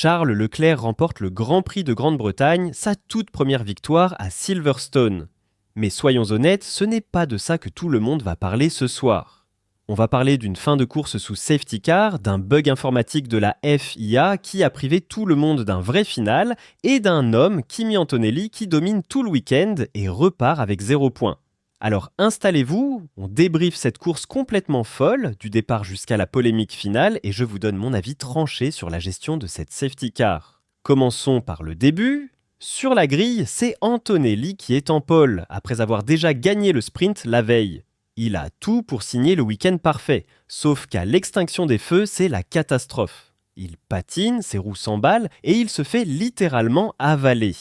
Charles Leclerc remporte le Grand Prix de Grande-Bretagne, sa toute première victoire à Silverstone. Mais soyons honnêtes, ce n'est pas de ça que tout le monde va parler ce soir. On va parler d'une fin de course sous safety car, d'un bug informatique de la FIA qui a privé tout le monde d'un vrai final, et d'un homme, Kimi Antonelli, qui domine tout le week-end et repart avec 0 points. Alors installez-vous, on débriefe cette course complètement folle, du départ jusqu'à la polémique finale, et je vous donne mon avis tranché sur la gestion de cette safety car. Commençons par le début. Sur la grille, c'est Antonelli qui est en pole, après avoir déjà gagné le sprint la veille. Il a tout pour signer le week-end parfait, sauf qu'à l'extinction des feux, c'est la catastrophe. Il patine, ses roues s'emballent, et il se fait littéralement avaler.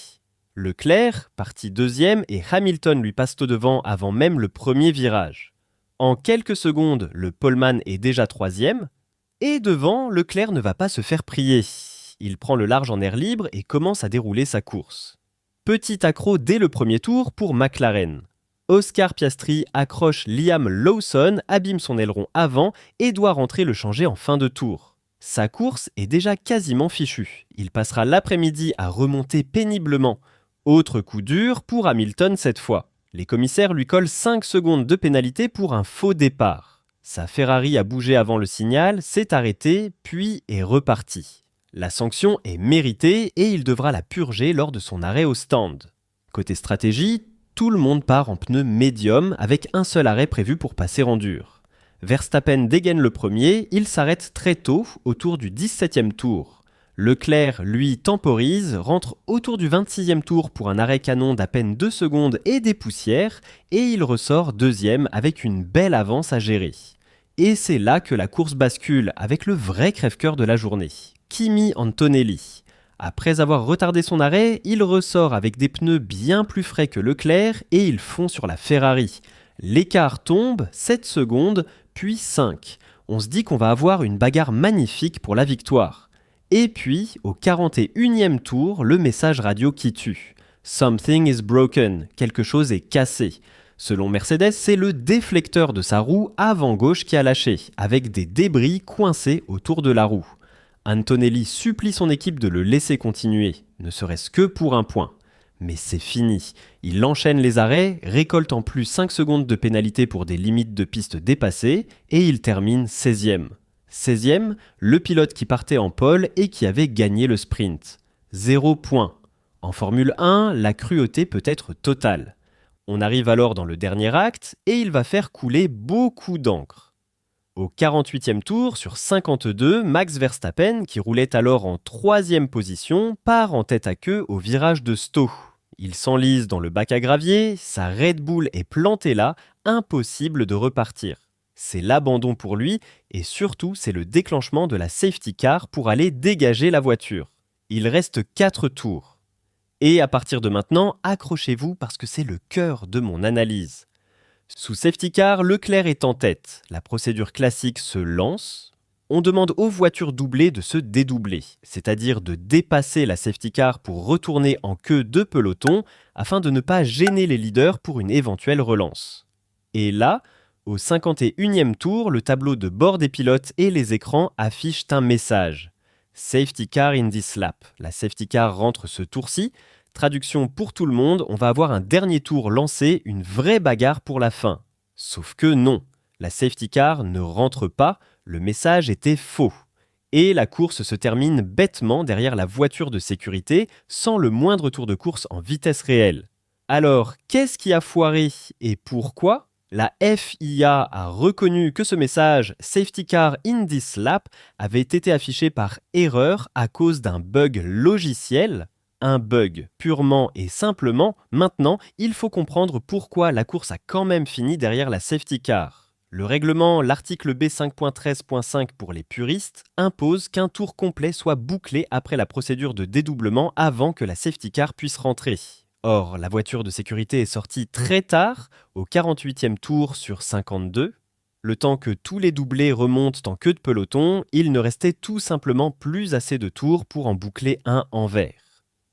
Leclerc, parti deuxième, et Hamilton lui passe au devant avant même le premier virage. En quelques secondes, le poleman est déjà troisième, et devant, Leclerc ne va pas se faire prier. Il prend le large en air libre et commence à dérouler sa course. Petit accroc dès le premier tour pour McLaren. Oscar Piastri accroche Liam Lawson, abîme son aileron avant et doit rentrer le changer en fin de tour. Sa course est déjà quasiment fichue. Il passera l'après-midi à remonter péniblement. Autre coup dur pour Hamilton cette fois. Les commissaires lui collent 5 secondes de pénalité pour un faux départ. Sa Ferrari a bougé avant le signal, s'est arrêté, puis est reparti. La sanction est méritée et il devra la purger lors de son arrêt au stand. Côté stratégie, tout le monde part en pneu médium avec un seul arrêt prévu pour passer en dur. Verstappen dégaine le premier, il s'arrête très tôt, autour du 17e tour. Leclerc, lui, temporise, rentre autour du 26e tour pour un arrêt canon d'à peine 2 secondes et des poussières, et il ressort deuxième avec une belle avance à gérer. Et c'est là que la course bascule avec le vrai crève-cœur de la journée, Kimi Antonelli. Après avoir retardé son arrêt, il ressort avec des pneus bien plus frais que Leclerc et il fond sur la Ferrari. L'écart tombe, 7 secondes, puis 5. On se dit qu'on va avoir une bagarre magnifique pour la victoire. Et puis, au 41e tour, le message radio qui tue. Something is broken, quelque chose est cassé. Selon Mercedes, c'est le déflecteur de sa roue avant gauche qui a lâché, avec des débris coincés autour de la roue. Antonelli supplie son équipe de le laisser continuer, ne serait-ce que pour un point. Mais c'est fini. Il enchaîne les arrêts, récolte en plus 5 secondes de pénalité pour des limites de piste dépassées, et il termine 16e. 16e, le pilote qui partait en pole et qui avait gagné le sprint. 0 point. En Formule 1, la cruauté peut être totale. On arrive alors dans le dernier acte et il va faire couler beaucoup d'encre. Au 48e tour, sur 52, Max Verstappen, qui roulait alors en 3e position, part en tête à queue au virage de Stowe. Il s'enlise dans le bac à gravier, sa Red Bull est plantée là, impossible de repartir. C'est l'abandon pour lui et surtout c'est le déclenchement de la safety car pour aller dégager la voiture. Il reste 4 tours. Et à partir de maintenant, accrochez-vous parce que c'est le cœur de mon analyse. Sous safety car, Leclerc est en tête. La procédure classique se lance. On demande aux voitures doublées de se dédoubler, c'est-à-dire de dépasser la safety car pour retourner en queue de peloton afin de ne pas gêner les leaders pour une éventuelle relance. Et là, au 51e tour, le tableau de bord des pilotes et les écrans affichent un message. Safety car in this lap. La safety car rentre ce tour-ci. Traduction pour tout le monde, on va avoir un dernier tour lancé, une vraie bagarre pour la fin. Sauf que non, la safety car ne rentre pas, le message était faux. Et la course se termine bêtement derrière la voiture de sécurité, sans le moindre tour de course en vitesse réelle. Alors, qu'est-ce qui a foiré et pourquoi ? La FIA a reconnu que ce message « Safety car in this lap » avait été affiché par erreur à cause d'un bug logiciel. Un bug purement et simplement. Maintenant, il faut comprendre pourquoi la course a quand même fini derrière la safety car. Le règlement, l'article B5.13.5 pour les puristes, impose qu'un tour complet soit bouclé après la procédure de dédoublement avant que la safety car puisse rentrer. Or, la voiture de sécurité est sortie très tard, au 48e tour sur 52. Le temps que tous les doublés remontent en queue de peloton, il ne restait tout simplement plus assez de tours pour en boucler un en vert.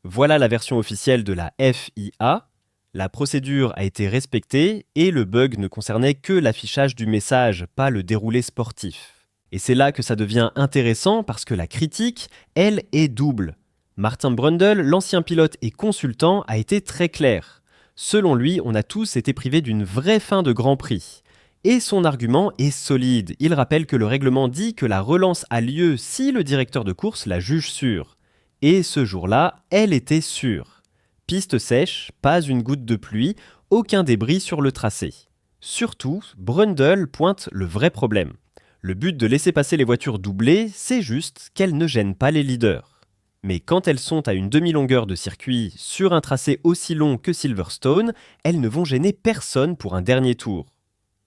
Voilà la version officielle de la FIA. La procédure a été respectée et le bug ne concernait que l'affichage du message, pas le déroulé sportif. Et c'est là que ça devient intéressant parce que la critique, elle, est double. Martin Brundle, l'ancien pilote et consultant, a été très clair. Selon lui, on a tous été privés d'une vraie fin de Grand Prix. Et son argument est solide. Il rappelle que le règlement dit que la relance a lieu si le directeur de course la juge sûre. Et ce jour-là, elle était sûre. Piste sèche, pas une goutte de pluie, aucun débris sur le tracé. Surtout, Brundle pointe le vrai problème. Le but de laisser passer les voitures doublées, c'est juste qu'elles ne gênent pas les leaders. Mais quand elles sont à une demi-longueur de circuit sur un tracé aussi long que Silverstone, elles ne vont gêner personne pour un dernier tour.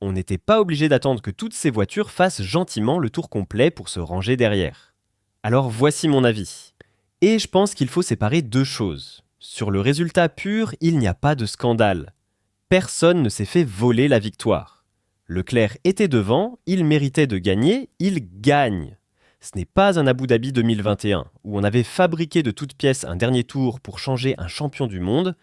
On n'était pas obligé d'attendre que toutes ces voitures fassent gentiment le tour complet pour se ranger derrière. Alors voici mon avis. Et je pense qu'il faut séparer deux choses. Sur le résultat pur, il n'y a pas de scandale. Personne ne s'est fait voler la victoire. Leclerc était devant, il méritait de gagner, il gagne. Ce n'est pas un Abu Dhabi 2021, où on avait fabriqué de toutes pièces un dernier tour pour changer un champion du monde.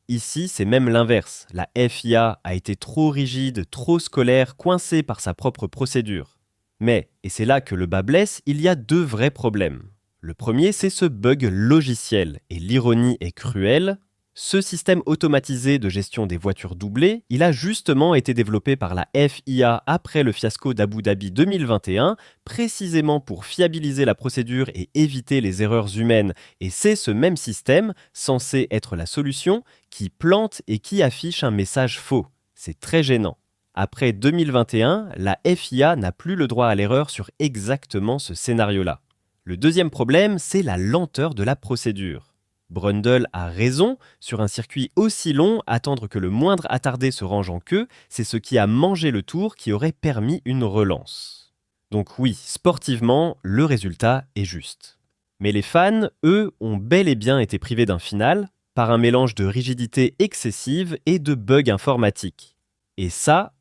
Ici, c'est même l'inverse. La FIA a été trop rigide, trop scolaire, coincée par sa propre procédure. Mais, et c'est là que le bât blesse, il y a deux vrais problèmes. Le premier, c'est ce bug logiciel, et l'ironie est cruelle. Ce système automatisé de gestion des voitures doublées, il a justement été développé par la FIA après le fiasco d'Abu Dhabi 2021, précisément pour fiabiliser la procédure et éviter les erreurs humaines. Et c'est ce même système, censé être la solution, qui plante et qui affiche un message faux. C'est très gênant. Après 2021, la FIA n'a plus le droit à l'erreur sur exactement ce scénario-là. Le deuxième problème, c'est la lenteur de la procédure. Brundle a raison, sur un circuit aussi long, attendre que le moindre attardé se range en queue, c'est ce qui a mangé le tour qui aurait permis une relance. Donc oui, sportivement, le résultat est juste. Mais les fans, eux, ont bel et bien été privés d'un final, par un mélange de rigidité excessive et de bugs informatiques. Et ça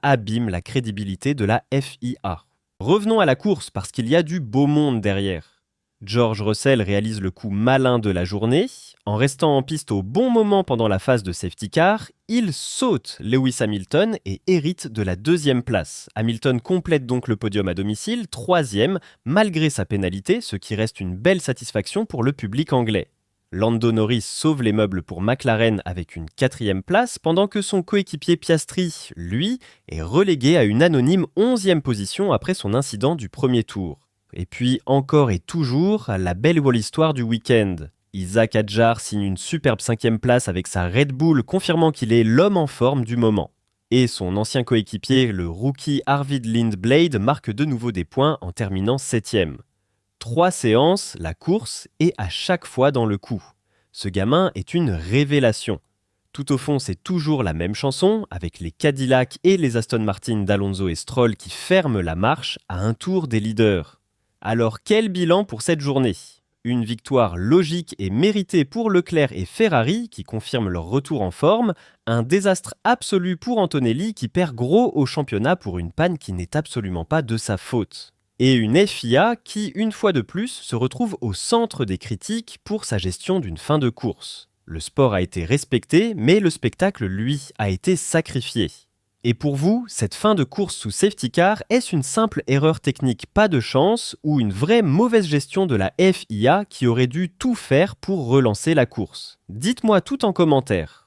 abîme la crédibilité de la FIA. Revenons à la course parce qu'il y a du beau monde derrière. George Russell réalise le coup malin de la journée. En restant en piste au bon moment pendant la phase de safety car, il saute Lewis Hamilton et hérite de la deuxième place. Hamilton complète donc le podium à domicile, troisième, malgré sa pénalité, ce qui reste une belle satisfaction pour le public anglais. Lando Norris sauve les meubles pour McLaren avec une quatrième place, pendant que son coéquipier Piastri, lui, est relégué à une anonyme 11e position après son incident du premier tour. Et puis, encore et toujours, la belle histoire du week-end. Isaac Hadjar signe une superbe 5e place avec sa Red Bull, confirmant qu'il est l'homme en forme du moment. Et son ancien coéquipier, le rookie Arvid Lindblad, marque de nouveau des points en terminant 7e. 3 séances, la course, et à chaque fois dans le coup. Ce gamin est une révélation. Tout au fond, c'est toujours la même chanson, avec les Cadillac et les Aston Martin d'Alonso et Stroll qui ferment la marche à un tour des leaders. Alors quel bilan pour cette journée ? Une victoire logique et méritée pour Leclerc et Ferrari qui confirment leur retour en forme, un désastre absolu pour Antonelli qui perd gros au championnat pour une panne qui n'est absolument pas de sa faute. Et une FIA qui, une fois de plus, se retrouve au centre des critiques pour sa gestion d'une fin de course. Le sport a été respecté, mais le spectacle, lui, a été sacrifié. Et pour vous, cette fin de course sous safety car, est-ce une simple erreur technique pas de chance ou une vraie mauvaise gestion de la FIA qui aurait dû tout faire pour relancer la course ? Dites-moi tout en commentaire.